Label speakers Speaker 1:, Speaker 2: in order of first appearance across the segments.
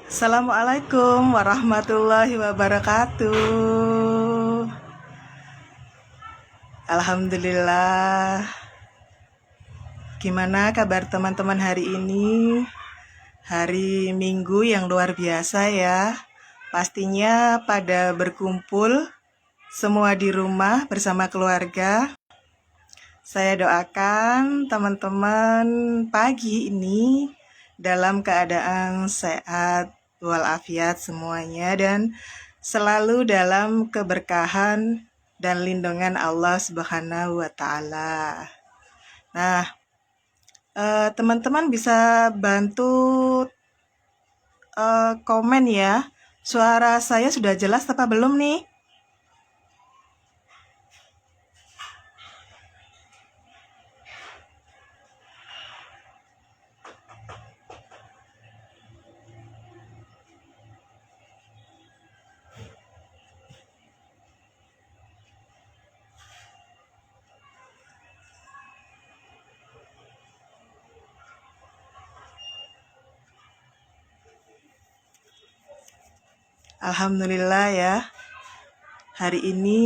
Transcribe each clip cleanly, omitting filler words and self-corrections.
Speaker 1: Assalamualaikum warahmatullahi wabarakatuh. Alhamdulillah. Gimana kabar teman-teman hari ini? Hari Minggu yang luar biasa ya. Pastinya pada berkumpul semua di rumah bersama keluarga. Saya doakan teman-teman pagi ini dalam keadaan sehat walafiat semuanya dan selalu dalam keberkahan dan lindungan Allah Subhanahu wa taala. Nah, teman-teman bisa bantu komen ya. Suara saya sudah jelas apa belum nih? Alhamdulillah ya. Hari ini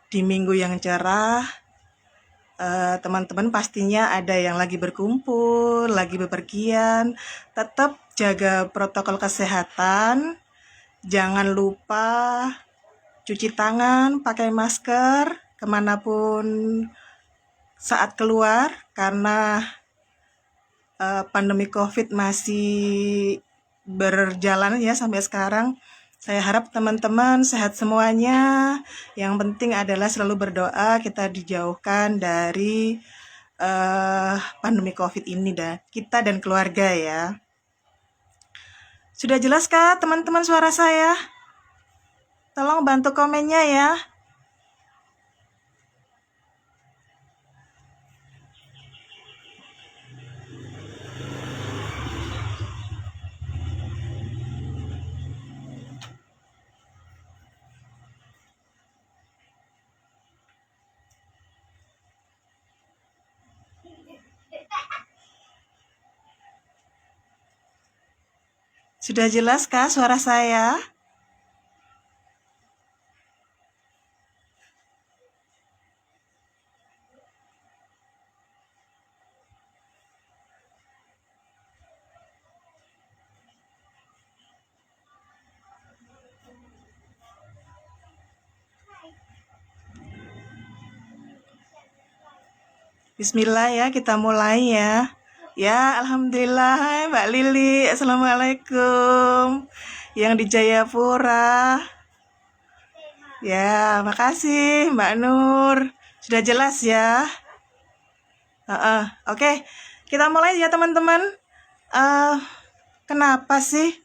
Speaker 1: di minggu yang cerah, teman-teman pastinya ada yang lagi berkumpul, lagi bepergian. Tetap jaga protokol kesehatan. Jangan lupa cuci tangan, pakai masker kemanapun saat keluar karena pandemi COVID masih berjalan ya sampai sekarang. Saya harap teman-teman sehat semuanya. Yang penting adalah selalu berdoa kita dijauhkan dari pandemi COVID ini dan kita dan keluarga ya. Sudah jelaskah teman-teman suara saya? Tolong bantu komennya ya. Sudah jelaskah suara saya? Bismillah ya, kita mulai ya. Ya, Alhamdulillah, Mbak Lili. Assalamualaikum. Yang di Jayapura. Ya, makasih Mbak Nur. Sudah jelas ya. Oke, kita mulai ya teman-teman. Kenapa sih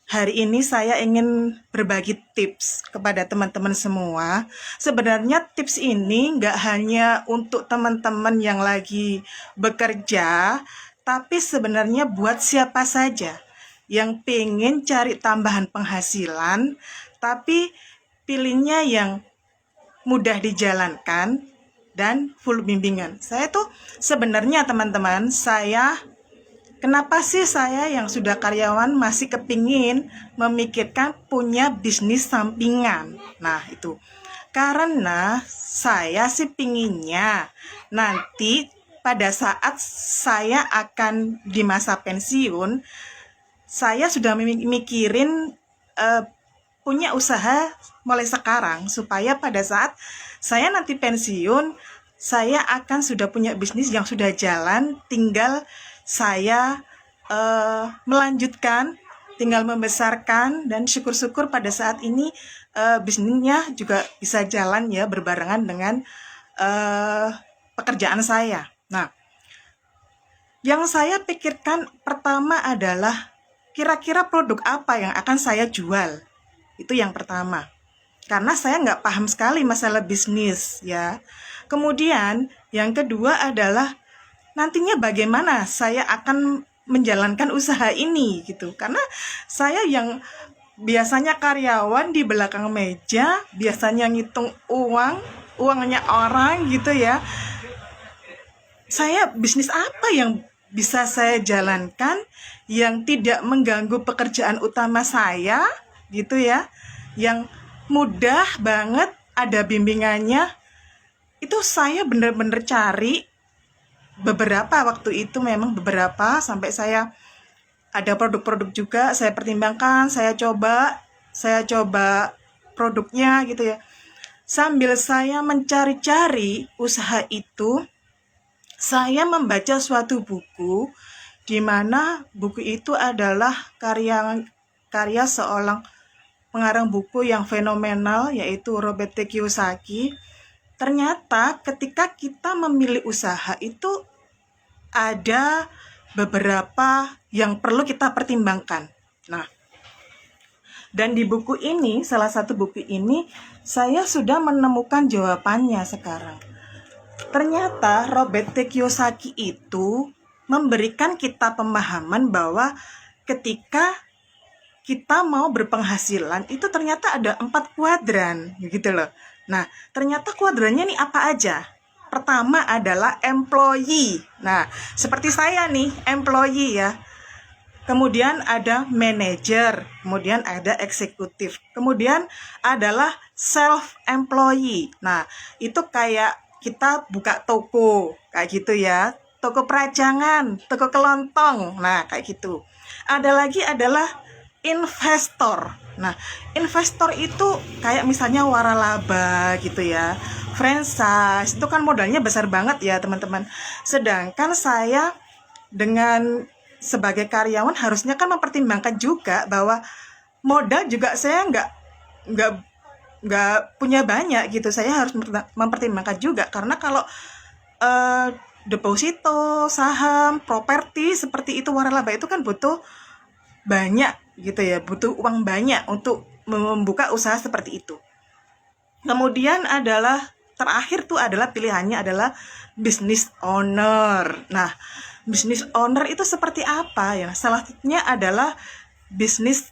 Speaker 1: hari ini saya ingin berbagi tips kepada teman-teman semua. Sebenarnya tips ini nggak hanya untuk teman-teman yang lagi bekerja, tapi sebenarnya buat siapa saja yang pengen cari tambahan penghasilan, tapi pilihnya yang mudah dijalankan dan full bimbingan. Saya tuh sebenarnya teman-teman, kenapa sih saya yang sudah karyawan masih kepingin memikirkan punya bisnis sampingan? Nah itu, karena saya sih pinginnya nanti pada saat saya akan di masa pensiun, saya sudah mikirin punya usaha mulai sekarang supaya pada saat saya nanti pensiun, saya akan sudah punya bisnis yang sudah jalan, tinggal saya melanjutkan, tinggal membesarkan, dan syukur-syukur pada saat ini bisnisnya juga bisa jalan ya berbarengan dengan pekerjaan saya. Nah, yang saya pikirkan pertama adalah kira-kira produk apa yang akan saya jual. Itu yang pertama. Karena saya nggak paham sekali masalah bisnis ya. Kemudian yang kedua adalah nantinya bagaimana saya akan menjalankan usaha ini gitu. Karena saya yang biasanya karyawan di belakang meja, biasanya ngitung uangnya orang gitu ya. Saya bisnis apa yang bisa saya jalankan, yang tidak mengganggu pekerjaan utama saya, gitu ya, yang mudah banget, ada bimbingannya. Itu saya bener-bener cari beberapa, waktu itu memang beberapa, sampai saya ada produk-produk juga saya pertimbangkan, saya coba produknya gitu ya. Sambil saya mencari-cari usaha itu, saya membaca suatu buku, di mana buku itu adalah karya seorang pengarang buku yang fenomenal, yaitu Robert T. Kiyosaki. Ternyata ketika kita memilih usaha itu ada beberapa yang perlu kita pertimbangkan. Nah, dan di buku ini, salah satu buku ini, saya sudah menemukan jawabannya sekarang. Ternyata Robert T. Kiyosaki itu memberikan kita pemahaman bahwa ketika kita mau berpenghasilan itu ternyata ada 4 kuadran gitu loh. Nah, ternyata kuadrannya nih apa aja? Pertama adalah employee. Nah, seperti saya nih, employee ya. Kemudian ada manager, kemudian ada eksekutif. Kemudian adalah self-employee. Nah, itu kayak kita buka toko, kayak gitu ya. Toko perajangan, toko kelontong, nah kayak gitu. Ada lagi adalah investor. Nah, investor itu kayak misalnya waralaba gitu ya. Franchise, itu kan modalnya besar banget ya teman-teman. Sedangkan saya dengan sebagai karyawan harusnya kan mempertimbangkan juga bahwa modal juga saya nggak punya banyak gitu. Saya harus mempertimbangkan juga, karena kalau deposito, saham, properti seperti itu, waralaba itu kan butuh banyak gitu ya, butuh uang banyak untuk membuka usaha seperti itu. Kemudian adalah terakhir tuh adalah pilihannya adalah business owner. Nah, business owner itu seperti apa ya? Salah satunya adalah bisnis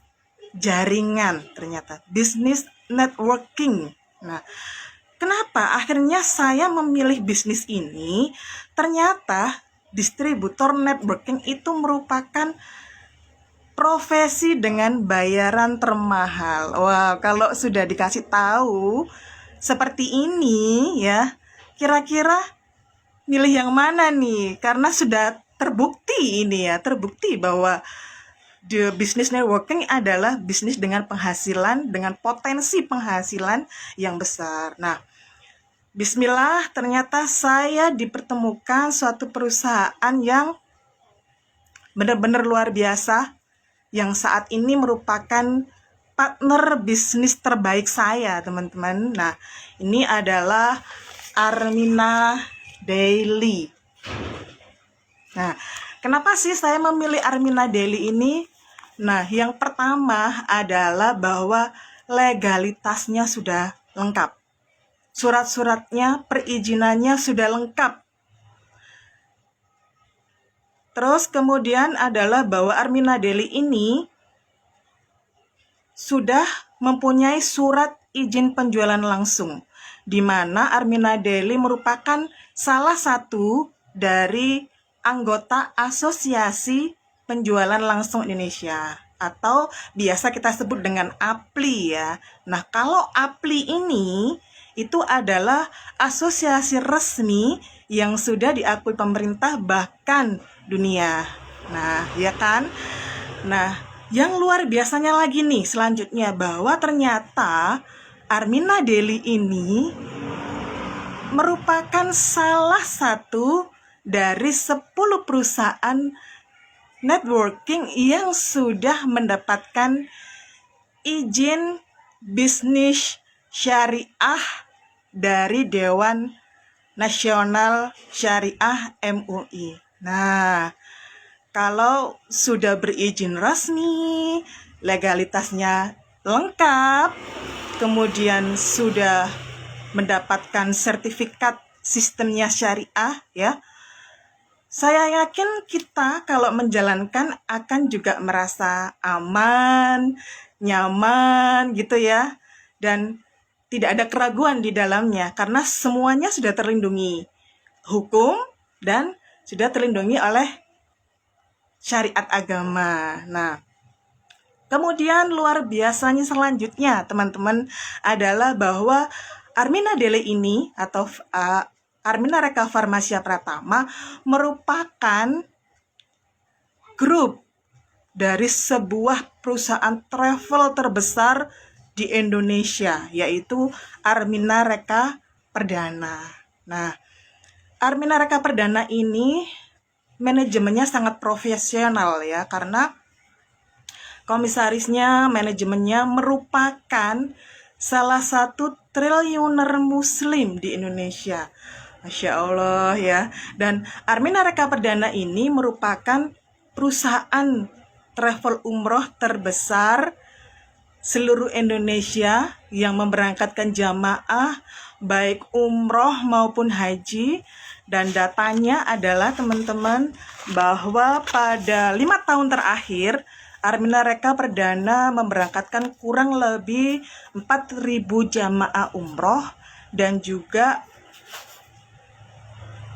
Speaker 1: jaringan, ternyata bisnis networking. Nah, kenapa akhirnya saya memilih bisnis ini? Ternyata distributor networking itu merupakan profesi dengan bayaran termahal. Wah, kalau sudah dikasih tahu seperti ini ya, kira-kira milih yang mana nih? Karena sudah terbukti ini ya, terbukti bahwa the business networking adalah bisnis dengan penghasilan, dengan potensi penghasilan yang besar. Nah, bismillah, ternyata saya dipertemukan suatu perusahaan yang benar-benar luar biasa, yang saat ini merupakan partner bisnis terbaik saya, teman-teman. Nah, ini adalah Armina Daily. Nah, kenapa sih saya memilih Armina Daily ini? Nah, yang pertama adalah bahwa legalitasnya sudah lengkap. Surat-suratnya, perizinannya sudah lengkap. Terus kemudian adalah bahwa Armina Daily ini sudah mempunyai surat izin penjualan langsung, di mana Armina Daily merupakan salah satu dari anggota Asosiasi Penjualan Langsung Indonesia, atau biasa kita sebut dengan APLI ya. Nah, kalau APLI ini itu adalah asosiasi resmi yang sudah diakui pemerintah bahkan dunia. Nah, ya kan? Nah, yang luar biasanya lagi nih selanjutnya, bahwa ternyata Armina Daily ini merupakan salah satu dari 10 perusahaan networking yang sudah mendapatkan izin bisnis syariah dari Dewan Nasional Syariah MUI. Nah, kalau sudah berizin resmi, legalitasnya lengkap, kemudian sudah mendapatkan sertifikat sistemnya syariah ya, saya yakin kita kalau menjalankan akan juga merasa aman, nyaman gitu ya, dan tidak ada keraguan di dalamnya, karena semuanya sudah terlindungi hukum dan sudah terlindungi oleh syariat agama. Nah, kemudian luar biasanya selanjutnya teman-teman adalah bahwa Armina Daily ini atau Armina Reka Farmasia Pratama merupakan grup dari sebuah perusahaan travel terbesar di Indonesia, yaitu Armina Reka Perdana. Nah, Armina Reka Perdana ini manajemennya sangat profesional ya, karena komisarisnya, manajemennya merupakan salah satu triliuner muslim di Indonesia. Masya Allah ya. Dan Armina Reka Perdana ini merupakan perusahaan travel umroh terbesar seluruh Indonesia yang memberangkatkan jamaah baik umroh maupun haji. Dan datanya adalah teman-teman bahwa pada 5 tahun terakhir Armina Reka Perdana memberangkatkan kurang lebih 4.000 jamaah umroh dan juga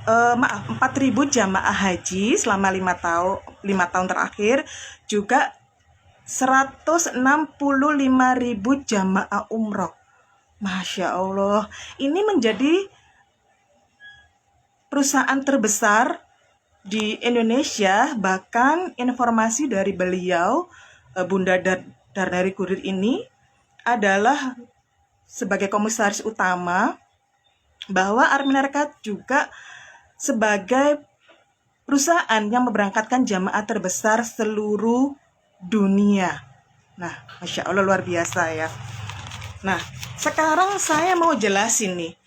Speaker 1: 4.000 jamaah haji selama 5 tahun terakhir, juga 165.000 jamaah umroh. Masya Allah, ini menjadi perusahaan terbesar di Indonesia. Bahkan informasi dari beliau, Bunda Darnari Kurir ini adalah sebagai komisaris utama, bahwa Armina Reka juga sebagai perusahaan yang memberangkatkan jamaah terbesar seluruh dunia. Nah, Masya Allah luar biasa ya. Nah, sekarang saya mau jelasin nih,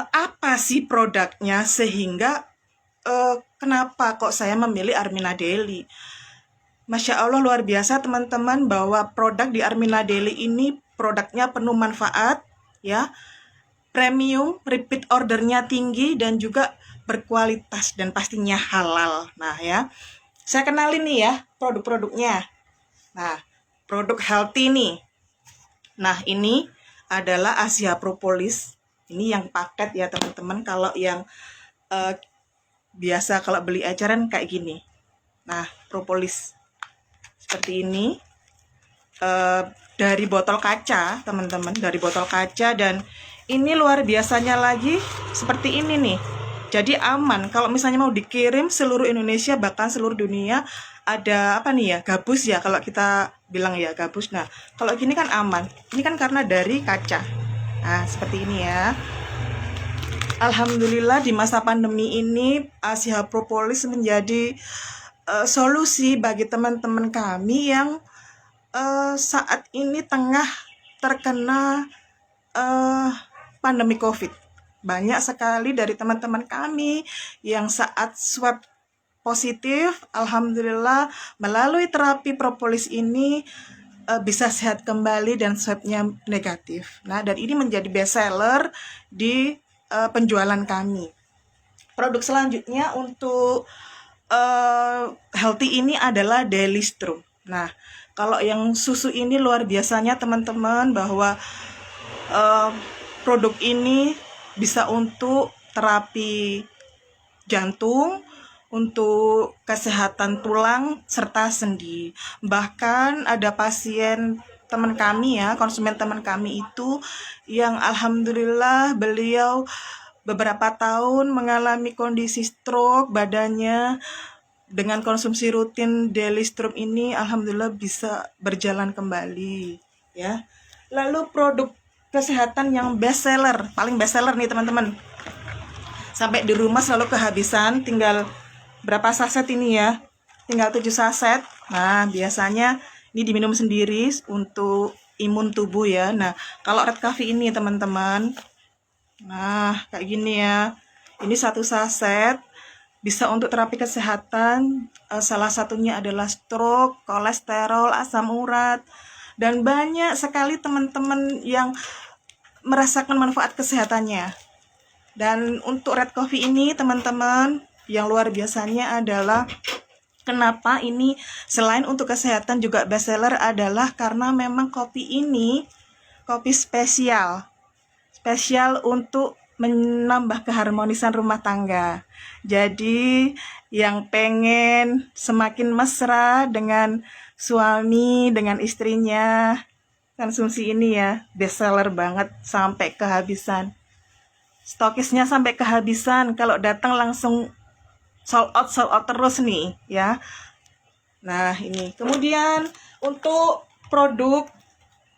Speaker 1: apa sih produknya sehingga kenapa kok saya memilih Armina Daily. Masya Allah luar biasa teman-teman, bahwa produk di Armina Daily ini produknya penuh manfaat ya, premium, repeat ordernya tinggi, dan juga berkualitas dan pastinya halal. Nah ya, saya kenalin nih ya produk-produknya. Nah, produk healthy nih. Nah, ini adalah Asia Propolis. Ini yang paket ya teman-teman. Kalau yang biasa kalau beli eceran kayak gini. Nah, propolis seperti ini. Dari botol kaca teman-teman, dari botol kaca. Dan ini luar biasanya lagi seperti ini nih. Jadi aman kalau misalnya mau dikirim seluruh Indonesia bahkan seluruh dunia. Ada apa nih ya, gabus ya kalau kita bilang ya, gabus. Nah, kalau gini kan aman. Ini kan karena dari kaca. Nah, seperti ini ya. Alhamdulillah di masa pandemi ini Asia Propolis menjadi solusi bagi teman-teman kami yang saat ini tengah terkena pandemi COVID. Banyak sekali dari teman-teman kami yang saat swab positif, alhamdulillah melalui terapi propolis ini bisa sehat kembali dan swabnya negatif. Nah, dan ini menjadi best seller di penjualan kami. Produk selanjutnya untuk healthy ini adalah Daily Strom. Nah, kalau yang susu ini luar biasanya teman-teman, bahwa produk ini bisa untuk terapi jantung, untuk kesehatan tulang serta sendi. Bahkan ada pasien teman kami ya, konsumen teman kami itu yang alhamdulillah beliau beberapa tahun mengalami kondisi stroke badannya. Dengan konsumsi rutin Daily Strom ini alhamdulillah bisa berjalan kembali ya. Lalu produk kesehatan yang best seller, paling best seller nih teman-teman. Sampai di rumah selalu kehabisan, tinggal berapa saset ini ya? Tinggal 7 saset. Nah, biasanya ini diminum sendiri untuk imun tubuh ya. Nah, kalau Red Coffee ini teman-teman, nah kayak gini ya. Ini 1 saset bisa untuk terapi kesehatan. Salah satunya adalah stroke, kolesterol, asam urat, dan banyak sekali teman-teman yang merasakan manfaat kesehatannya. Dan untuk Red Coffee ini teman-teman, yang luar biasanya adalah kenapa ini selain untuk kesehatan juga best seller adalah karena memang kopi ini kopi spesial untuk menambah keharmonisan rumah tangga. Jadi yang pengen semakin mesra dengan suami, dengan istrinya, konsumsi ini ya, best seller banget sampai kehabisan. Stokisnya sampai kehabisan, kalau datang langsung sold out terus nih ya. Nah, ini. Kemudian untuk produk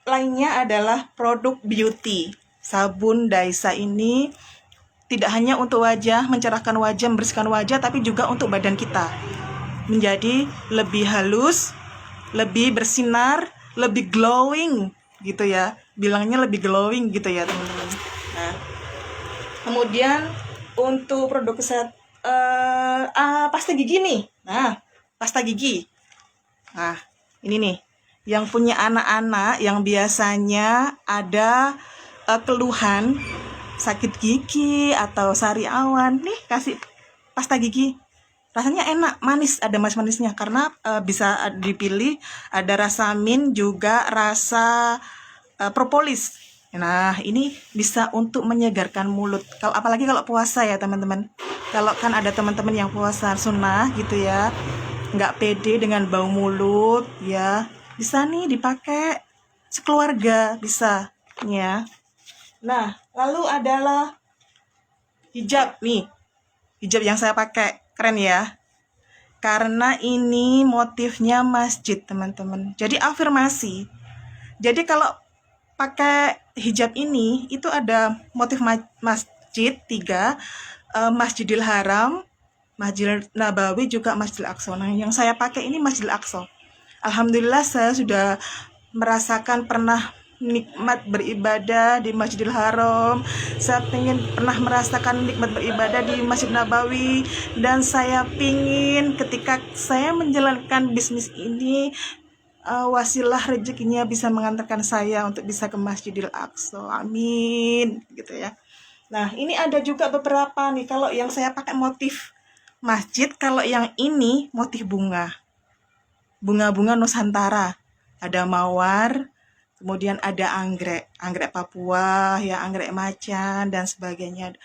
Speaker 1: lainnya adalah produk beauty. Sabun Daisa ini tidak hanya untuk wajah, mencerahkan wajah, membersihkan wajah, tapi juga untuk badan kita. Menjadi lebih halus, lebih bersinar, lebih glowing gitu ya. Bilangnya lebih glowing gitu ya, teman-teman. Nah, kemudian untuk produk pasta gigi nih. Nah, pasta gigi. Nah, ini nih, yang punya anak-anak yang biasanya ada keluhan sakit gigi atau sariawan, nih kasih pasta gigi. Rasanya enak, manis, ada manis-manisnya karena bisa dipilih ada rasa mint juga rasa propolis. Nah, ini bisa untuk menyegarkan mulut. Kalau apalagi kalau puasa ya, teman-teman. Kalau kan ada teman-teman yang puasa sunnah gitu ya, nggak pede dengan bau mulut ya, bisa nih dipakai sekeluarga, bisa ya. Nah, lalu adalah hijab nih. Hijab yang saya pakai keren ya. Karena ini motifnya masjid, teman-teman. Jadi afirmasi. Jadi kalau pakai hijab ini itu ada motif masjid 3, Masjidil Haram, Masjidil Nabawi, juga Masjidil Aqsa. Nah, yang saya pakai ini Masjidil Aqsa. Alhamdulillah saya sudah merasakan pernah nikmat beribadah di Masjidil Haram. Saya pernah merasakan nikmat beribadah di Masjid Nabawi, dan saya pingin ketika saya menjalankan bisnis ini wasilah rezekinya bisa mengantarkan saya untuk bisa ke Masjidil Aqsa. Amin gitu ya. Nah, ini ada juga beberapa nih. Kalau yang saya pakai motif masjid, kalau yang ini motif bunga. Bunga-bunga Nusantara. Ada mawar, kemudian ada anggrek Papua, ya anggrek macan dan sebagainya.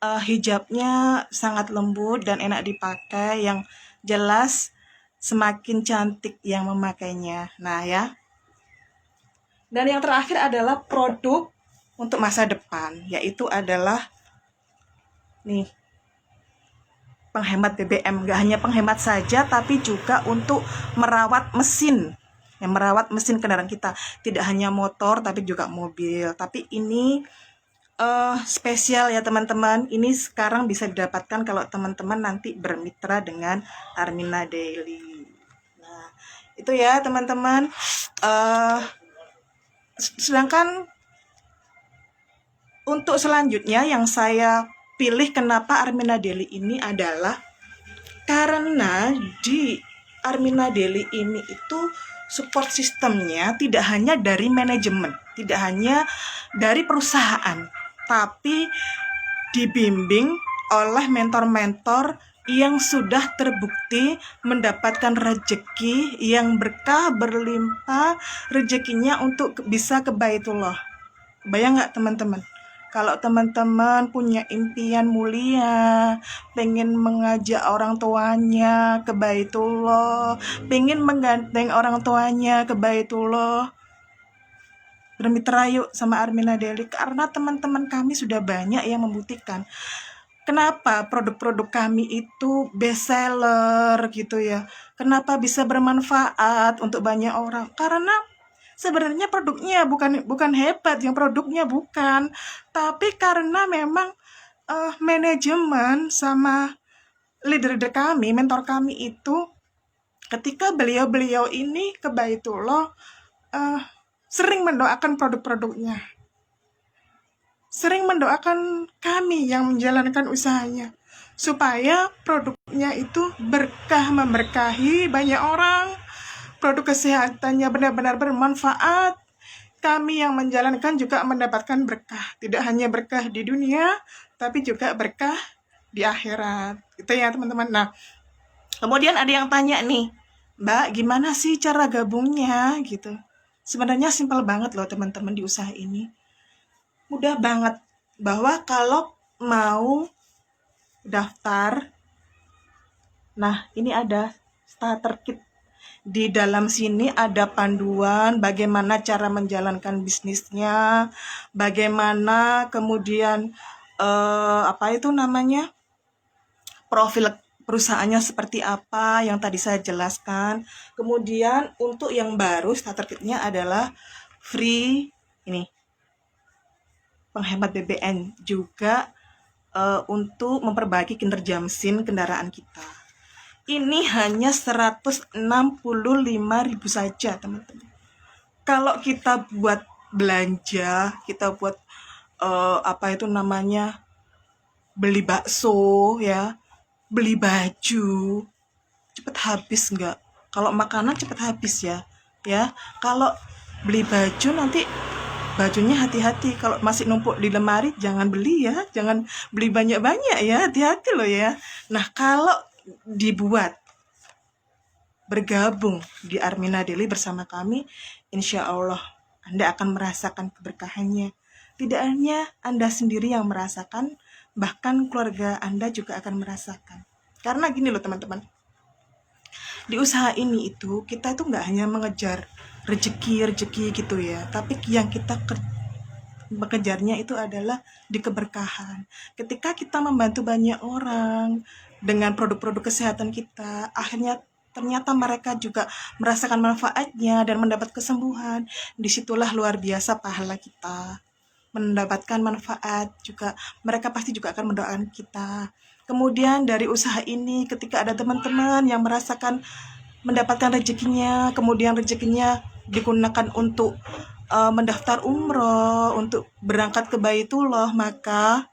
Speaker 1: Hijabnya sangat lembut dan enak dipakai, yang jelas semakin cantik yang memakainya. Nah ya. Dan yang terakhir adalah produk untuk masa depan, yaitu adalah nih penghemat BBM. Gak hanya penghemat saja, tapi juga untuk merawat mesin. Yang merawat mesin kendaraan kita, tidak hanya motor tapi juga mobil. Tapi ini spesial ya teman-teman. Ini sekarang bisa didapatkan kalau teman-teman nanti bermitra dengan Armina Daily. Nah, itu ya teman-teman. Sedangkan untuk selanjutnya yang saya pilih kenapa Armina Daily ini adalah karena di Armina Daily ini itu support sistemnya tidak hanya dari manajemen, tidak hanya dari perusahaan, tapi dibimbing oleh mentor-mentor yang sudah terbukti mendapatkan rezeki yang berkah, berlimpah rezekinya untuk bisa ke Baitullah. Bayang nggak teman-teman? Kalau teman-teman punya impian mulia, pengen mengajak orang tuanya ke Baitullah, pengen menggandeng orang tuanya ke Baitullah, bermitra yuk sama Armina Daily, karena teman-teman kami sudah banyak yang membuktikan. Kenapa produk-produk kami itu best seller gitu ya? Kenapa bisa bermanfaat untuk banyak orang? Karena sebenarnya produknya bukan hebat, yang produknya bukan, tapi karena memang manajemen sama leader kami, mentor kami itu ketika beliau-beliau ini ke Baitullah sering mendoakan produk-produknya, sering mendoakan kami yang menjalankan usahanya supaya produknya itu berkah, memberkahi banyak orang. Produk kesehatannya benar-benar bermanfaat. Kami yang menjalankan juga mendapatkan berkah. Tidak hanya berkah di dunia, tapi juga berkah di akhirat. Gitu ya teman-teman. Nah, kemudian ada yang tanya nih, Mbak, gimana sih cara gabungnya gitu? Sebenarnya simpel banget loh teman-teman di usaha ini. Mudah banget. Bahwa kalau mau daftar, nah ini ada starter kit. Di dalam sini ada panduan bagaimana cara menjalankan bisnisnya, bagaimana kemudian apa itu namanya, profil perusahaannya seperti apa yang tadi saya jelaskan. Kemudian untuk yang baru starter kitnya adalah free ini penghemat BBM juga untuk memperbaiki kinerja mesin kendaraan kita. Ini hanya 165.000 saja, teman-teman. Kalau kita buat belanja, kita buat apa itu namanya, beli bakso ya, beli baju, cepet habis nggak? Kalau makanan cepet habis ya. Kalau beli baju nanti bajunya hati-hati, kalau masih numpuk di lemari jangan beli ya, jangan beli banyak-banyak ya, hati-hati loh ya. Nah, kalau dibuat bergabung di Armina Daily bersama kami, insya Allah Anda akan merasakan keberkahannya. Tidak hanya Anda sendiri yang merasakan, bahkan keluarga Anda juga akan merasakan. Karena gini loh teman-teman, di usaha ini itu kita itu nggak hanya mengejar rezeki gitu ya, tapi yang kita mengejarnya itu adalah di keberkahan. Ketika kita membantu banyak orang dengan produk-produk kesehatan kita, akhirnya ternyata mereka juga merasakan manfaatnya dan mendapat kesembuhan. Disitulah luar biasa pahala kita. Mendapatkan manfaat juga, mereka pasti juga akan mendoakan kita. Kemudian dari usaha ini, ketika ada teman-teman yang merasakan mendapatkan rezekinya, kemudian rezekinya digunakan untuk mendaftar umroh, untuk berangkat ke Baitullah, maka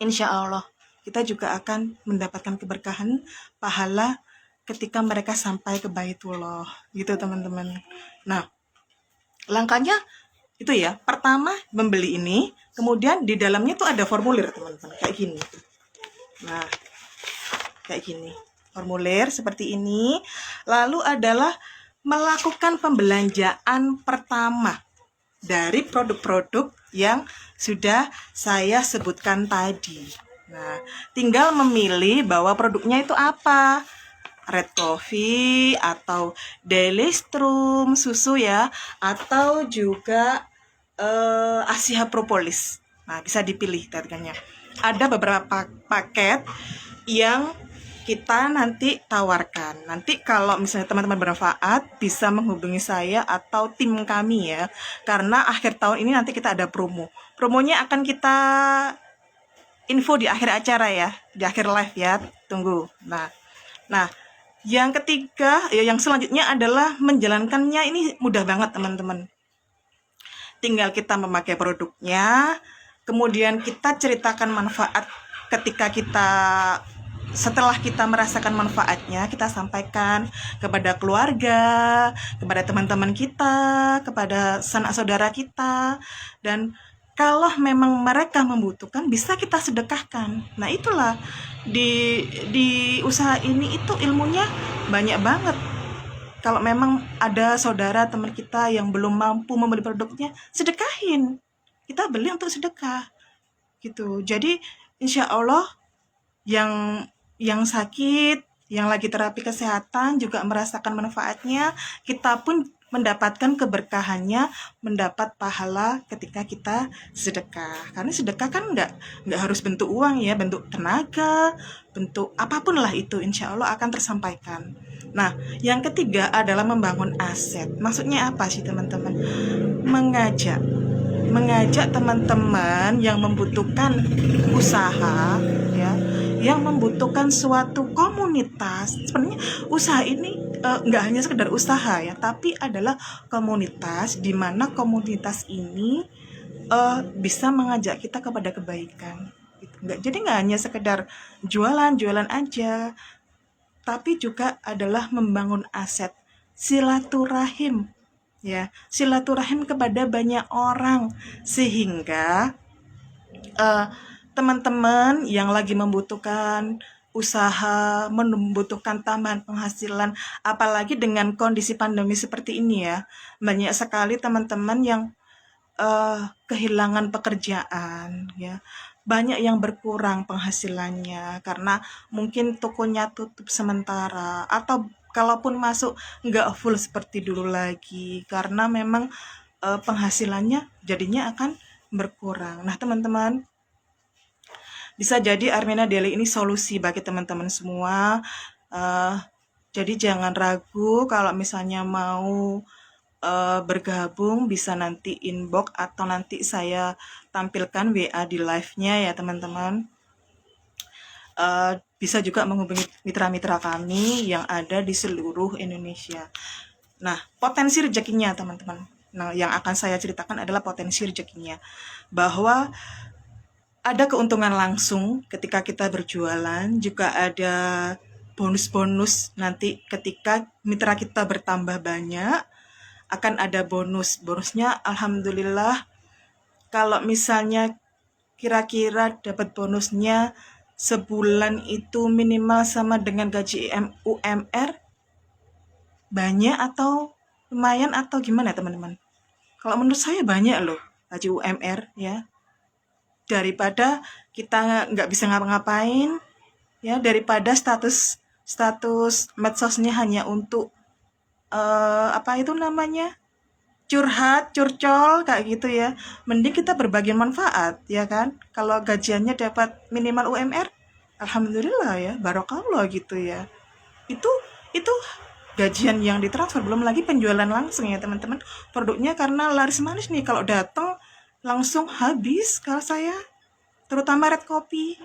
Speaker 1: insya Allah kita juga akan mendapatkan keberkahan pahala ketika mereka sampai ke Baitullah, gitu teman-teman. Nah, langkahnya itu ya, pertama membeli ini, kemudian di dalamnya tuh ada formulir teman-teman, kayak gini. Nah, kayak gini, formulir seperti ini. Lalu adalah melakukan pembelanjaan pertama dari produk-produk yang sudah saya sebutkan tadi. Nah, tinggal memilih bahwa produknya itu apa. Red coffee atau Daily Strum susu ya, atau juga Asia Propolis. Nah, bisa dipilih harganya. Ada beberapa paket yang kita nanti tawarkan. Nanti kalau misalnya teman-teman bermanfaat, bisa menghubungi saya atau tim kami ya. Karena akhir tahun ini nanti kita ada promo. Promonya akan kita info di akhir acara ya, di akhir live ya. Tunggu. Nah, yang ketiga, ya yang selanjutnya adalah menjalankannya. Ini mudah banget teman-teman. Tinggal kita memakai produknya, kemudian kita ceritakan manfaat ketika setelah kita merasakan manfaatnya, kita sampaikan kepada keluarga, kepada teman-teman kita, kepada sanak saudara kita, dan kalau memang mereka membutuhkan bisa kita sedekahkan. Nah, itulah di usaha ini itu ilmunya banyak banget. Kalau memang ada saudara teman kita yang belum mampu membeli produknya, sedekahin. Kita beli untuk sedekah. Gitu. Jadi insya Allah yang sakit, yang lagi terapi kesehatan juga merasakan manfaatnya, kita pun mendapatkan keberkahannya, mendapat pahala ketika kita sedekah. Karena sedekah kan nggak harus bentuk uang ya, bentuk tenaga, bentuk apapun lah itu, insya Allah akan tersampaikan. Nah, yang ketiga adalah membangun aset. Maksudnya apa sih teman-teman? Mengajak teman-teman yang membutuhkan usaha ya, yang membutuhkan suatu komunitas. Sebenarnya usaha ini nggak hanya sekedar usaha ya, tapi adalah komunitas di mana komunitas ini bisa mengajak kita kepada kebaikan. Jadi nggak hanya sekedar jualan aja, tapi juga adalah membangun aset, silaturahim ya, silaturahim kepada banyak orang, sehingga teman-teman yang lagi membutuhkan usaha, membutuhkan tambahan penghasilan, apalagi dengan kondisi pandemi seperti ini ya, banyak sekali teman-teman yang kehilangan pekerjaan ya, banyak yang berkurang penghasilannya karena mungkin tokonya tutup sementara, atau kalaupun masuk nggak full seperti dulu lagi karena memang penghasilannya jadinya akan berkurang. Nah, teman-teman, bisa jadi Armena Daily ini solusi bagi teman-teman semua. Eh, jadi jangan ragu kalau misalnya mau bergabung, bisa nanti inbox atau nanti saya tampilkan WA di live-nya ya teman-teman. Bisa juga menghubungi mitra-mitra kami yang ada di seluruh Indonesia. Nah, potensi rezekinya teman-teman. Nah, yang akan saya ceritakan adalah potensi rezekinya. Bahwa ada keuntungan langsung ketika kita berjualan, juga ada bonus-bonus nanti ketika mitra kita bertambah banyak, akan ada bonus. Bonusnya alhamdulillah kalau misalnya kira-kira dapat bonusnya sebulan itu minimal sama dengan gaji UMR, banyak atau lumayan atau gimana teman-teman? Kalau menurut saya banyak loh gaji UMR ya. Daripada kita nggak bisa ngapa-ngapain ya, daripada status medsosnya hanya untuk apa itu namanya, curhat, curcol kayak gitu ya. Mending kita berbagi manfaat ya kan. Kalau gajiannya dapat minimal UMR, alhamdulillah ya, barokallah gitu ya. Itu gajian yang ditransfer, belum lagi penjualan langsung ya teman-teman. Produknya karena laris manis nih, kalau datang langsung habis kalau saya, terutama red kopi.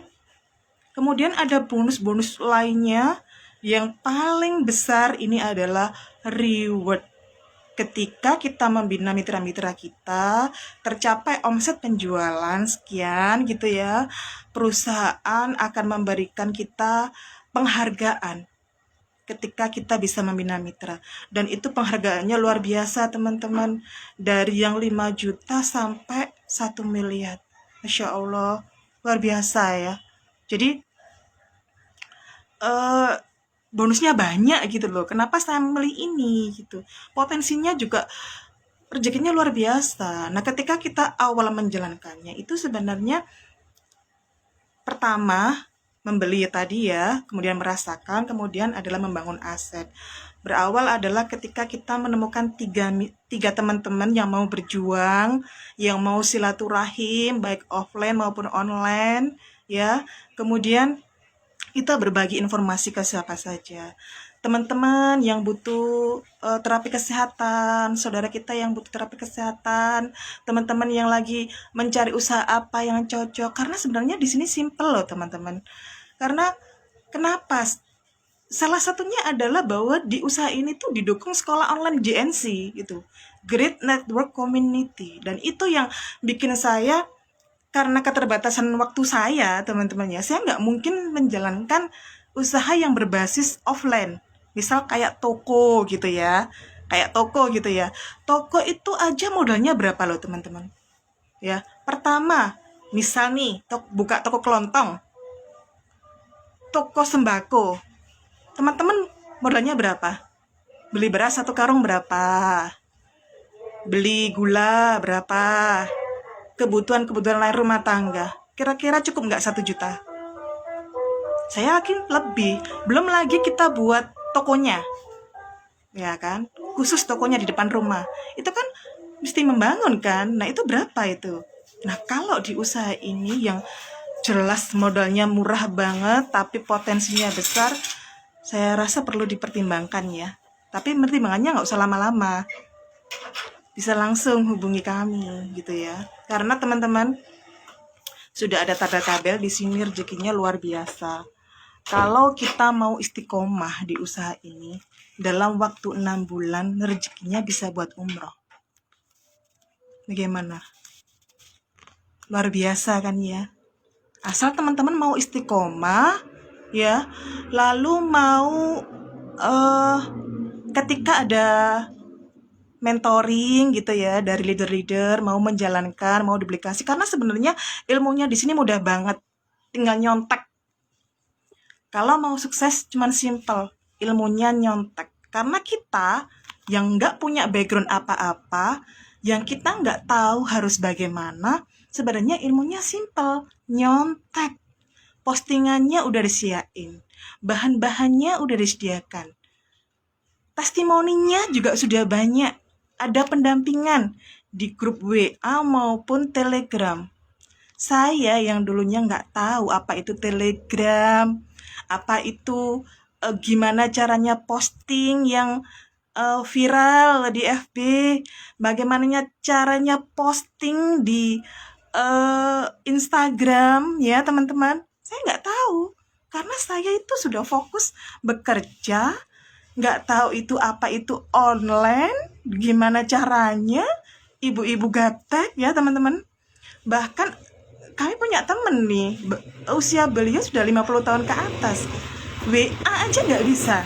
Speaker 1: Kemudian ada bonus-bonus lainnya yang paling besar ini adalah reward. Ketika kita membina mitra-mitra kita, tercapai omset penjualan sekian gitu ya, perusahaan akan memberikan kita penghargaan ketika kita bisa membina mitra. Dan itu penghargaannya luar biasa teman-teman. Dari yang 5 juta sampai 1 miliar. Masya Allah, luar biasa ya. Jadi eh, bonusnya banyak gitu loh. Kenapa saya memilih ini gitu? Potensinya juga rezekinya luar biasa. Nah, ketika kita awal menjalankannya itu sebenarnya pertama membeli tadi ya, kemudian merasakan, kemudian adalah membangun aset. Berawal adalah ketika kita menemukan tiga teman-teman yang mau berjuang, yang mau silaturahim, baik offline maupun online, ya. Kemudian kita berbagi informasi ke siapa saja. Teman-teman yang butuh terapi kesehatan, saudara kita yang butuh terapi kesehatan, teman-teman yang lagi mencari usaha apa yang cocok. Karena sebenarnya di sini simple loh teman-teman. Karena kenapa? Salah satunya adalah bahwa di usaha ini tuh didukung sekolah online JNC gitu. Great Network Community. Dan itu yang bikin saya, karena keterbatasan waktu saya teman-teman ya, saya nggak mungkin menjalankan usaha yang berbasis offline, misal kayak toko gitu ya, toko itu aja modalnya berapa loh teman-teman ya. Pertama, misal nih buka toko kelontong, toko sembako, teman-teman modalnya berapa? Beli beras 1 karung berapa, beli gula berapa, kebutuhan lain rumah tangga, kira-kira cukup nggak 1 juta? Saya yakin lebih. Belum lagi kita buat tokonya, ya kan? Khusus tokonya di depan rumah. Itu kan mesti membangun kan? Nah itu berapa itu? Nah kalau di usaha ini yang jelas modalnya murah banget, tapi potensinya besar, saya rasa perlu dipertimbangkan ya. Tapi pertimbangannya nggak usah lama-lama. Bisa langsung hubungi kami gitu ya. Karena teman-teman sudah ada tanda tabel di sini, rezekinya luar biasa. Kalau kita mau istiqomah di usaha ini, dalam waktu 6 bulan rezekinya bisa buat umroh. Bagaimana? Luar biasa kan ya? Asal teman-teman mau istiqomah ya, lalu mau ketika ada mentoring gitu ya dari leader-leader, mau menjalankan, mau duplikasi, karena sebenarnya ilmunya di sini mudah banget, tinggal nyontek. Kalau mau sukses cuman simple, ilmunya nyontek. Karena kita yang nggak punya background apa-apa, yang kita nggak tahu harus bagaimana, Sebenarnya ilmunya simpel, nyontek. Postingannya udah disiapin, bahan-bahannya udah disediakan, testimoninya juga sudah banyak, ada pendampingan di grup WA maupun Telegram. Saya yang dulunya nggak tahu apa itu Telegram, apa itu gimana caranya posting yang viral di FB, bagaimana caranya posting di Instagram ya teman-teman. Saya nggak tahu karena saya itu sudah fokus bekerja, nggak tahu itu apa itu online, gimana caranya, ibu-ibu gaptek ya teman-teman. Bahkan kami punya temen nih, usia beliau sudah 50 tahun ke atas, WA aja nggak bisa,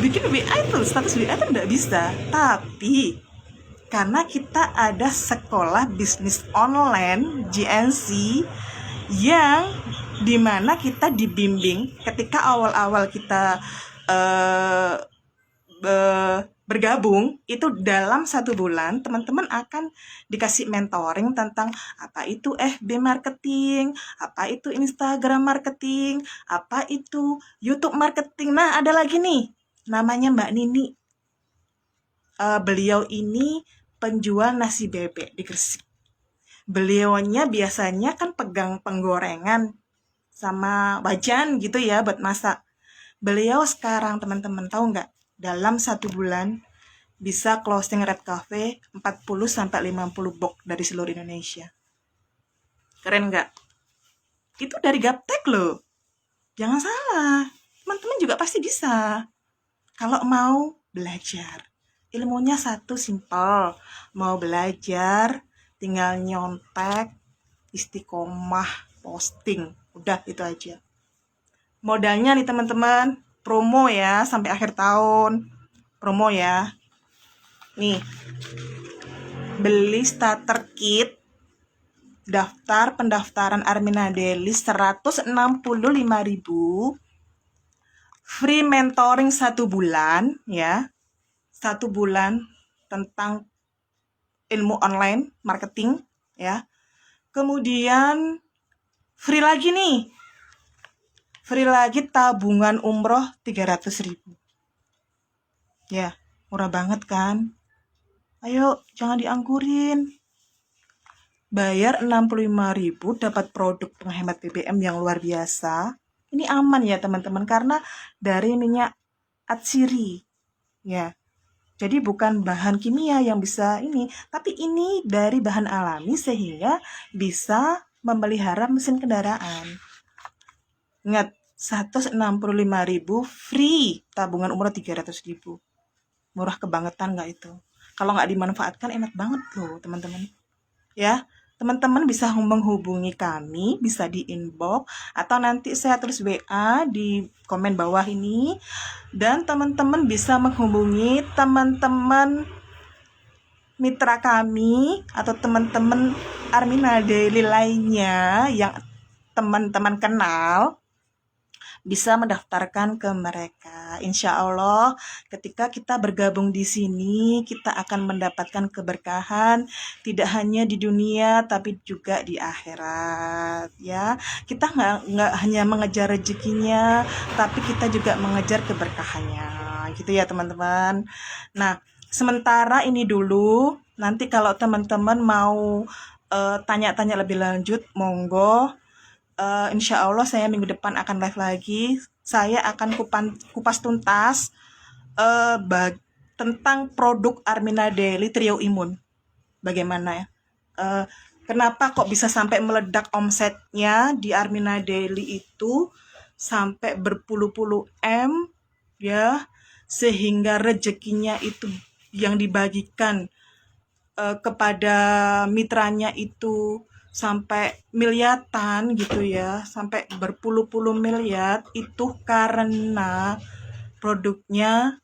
Speaker 1: bikin WA itu, status WA itu nggak bisa. Tapi karena kita ada sekolah bisnis online GNC yang dimana kita dibimbing ketika awal-awal kita eh, bergabung, itu dalam 1 bulan teman-teman akan dikasih mentoring tentang apa itu FB marketing, apa itu Instagram marketing, apa itu YouTube marketing. Nah, ada lagi nih namanya Mbak Nini. Beliau ini penjual nasi bebek di Gresik. Beliaunya biasanya kan pegang penggorengan sama wajan gitu ya buat masak. Beliau sekarang teman-teman tahu nggak? Dalam 1 bulan bisa closing Red Cafe 40-50 box dari seluruh Indonesia. Keren nggak? Itu dari gaptek loh. Jangan salah. Teman-teman juga pasti bisa. Kalau mau belajar. Ilmunya satu, simpel. Mau belajar, tinggal nyontek, istiqomah, posting. Udah, itu aja. Modalnya nih teman-teman, promo ya sampai akhir tahun. Promo ya. Nih, beli starter kit daftar pendaftaran Armina Daily 165.000, free mentoring 1 bulan ya, 1 bulan tentang ilmu online marketing ya. Kemudian free lagi nih, free lagi tabungan umroh 300.000 ya, murah banget kan. Ayo jangan dianggurin, bayar 65.000 dapat produk penghemat BBM yang luar biasa. Ini aman ya teman-teman karena dari minyak atsiri ya. Jadi bukan bahan kimia yang bisa ini, tapi ini dari bahan alami sehingga bisa memelihara mesin kendaraan. Ingat, 165.000 free tabungan umroh 300.000. Murah kebangetan nggak itu? Kalau nggak dimanfaatkan enak banget loh teman-teman. Ya, teman-teman bisa menghubungi kami, bisa di inbox atau nanti saya tulis WA di komen bawah ini, dan teman-teman bisa menghubungi teman-teman mitra kami atau teman-teman Armina Daily lainnya yang teman-teman kenal, bisa mendaftarkan ke mereka. Insya Allah ketika kita bergabung di sini, kita akan mendapatkan keberkahan tidak hanya di dunia tapi juga di akhirat ya. Kita nggak hanya mengejar rezekinya, tapi kita juga mengejar keberkahannya gitu ya teman-teman. Nah, sementara ini dulu, nanti kalau teman-teman mau tanya-tanya lebih lanjut, monggo. Insya Allah saya minggu depan akan live lagi. Saya akan kupas tuntas tentang produk Armina Daily Trio Imun. Bagaimana ya? Kenapa kok bisa sampai meledak omsetnya di Armina Daily itu sampai berpuluh-puluh M ya, sehingga rezekinya itu yang dibagikan kepada mitranya itu sampai miliaran gitu ya, sampai berpuluh-puluh miliar. Itu karena produknya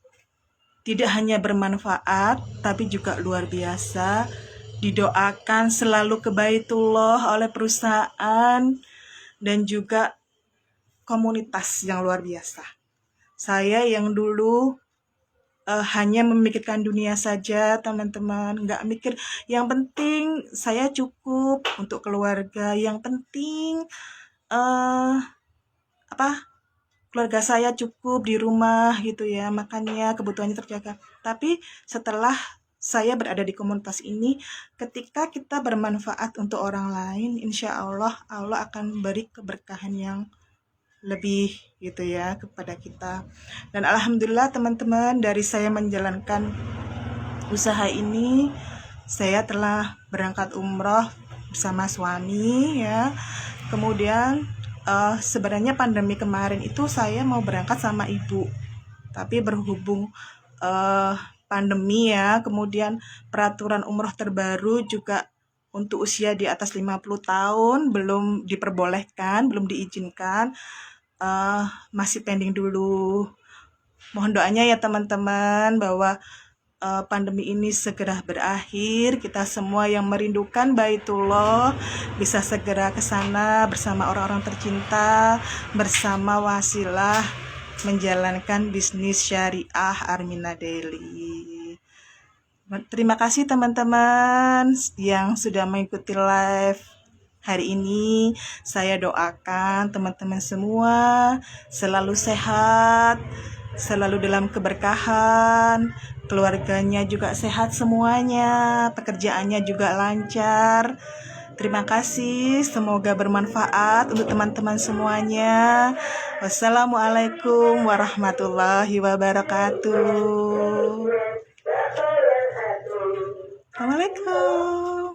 Speaker 1: tidak hanya bermanfaat tapi juga luar biasa, didoakan selalu ke Baitullah oleh perusahaan dan juga komunitas yang luar biasa. Saya yang dulu hanya memikirkan dunia saja, teman-teman. Nggak mikir, yang penting saya cukup untuk keluarga, yang penting eh apa keluarga saya cukup di rumah gitu ya, makannya, kebutuhannya terjaga. Tapi setelah saya berada di komunitas ini, ketika kita bermanfaat untuk orang lain, insya Allah Allah akan beri keberkahan yang lebih gitu ya kepada kita. Dan alhamdulillah teman-teman, dari saya menjalankan usaha ini, saya telah berangkat umroh bersama suami ya. Kemudian sebenarnya pandemi kemarin itu saya mau berangkat sama ibu, tapi berhubung eh, pandemi ya, kemudian peraturan umroh terbaru juga untuk usia di atas 50 tahun belum diperbolehkan, belum diizinkan, masih pending dulu. Mohon doanya ya teman-teman bahwa pandemi ini segera berakhir. Kita semua yang merindukan Baitullah bisa segera ke sana bersama orang-orang tercinta, bersama Wasilah menjalankan bisnis syariah Armina Daily. Terima kasih teman-teman yang sudah mengikuti live hari ini. Saya doakan teman-teman semua selalu sehat, selalu dalam keberkahan, keluarganya juga sehat semuanya, pekerjaannya juga lancar. Terima kasih, semoga bermanfaat untuk teman-teman semuanya. Wassalamualaikum warahmatullahi wabarakatuh. Assalamualaikum.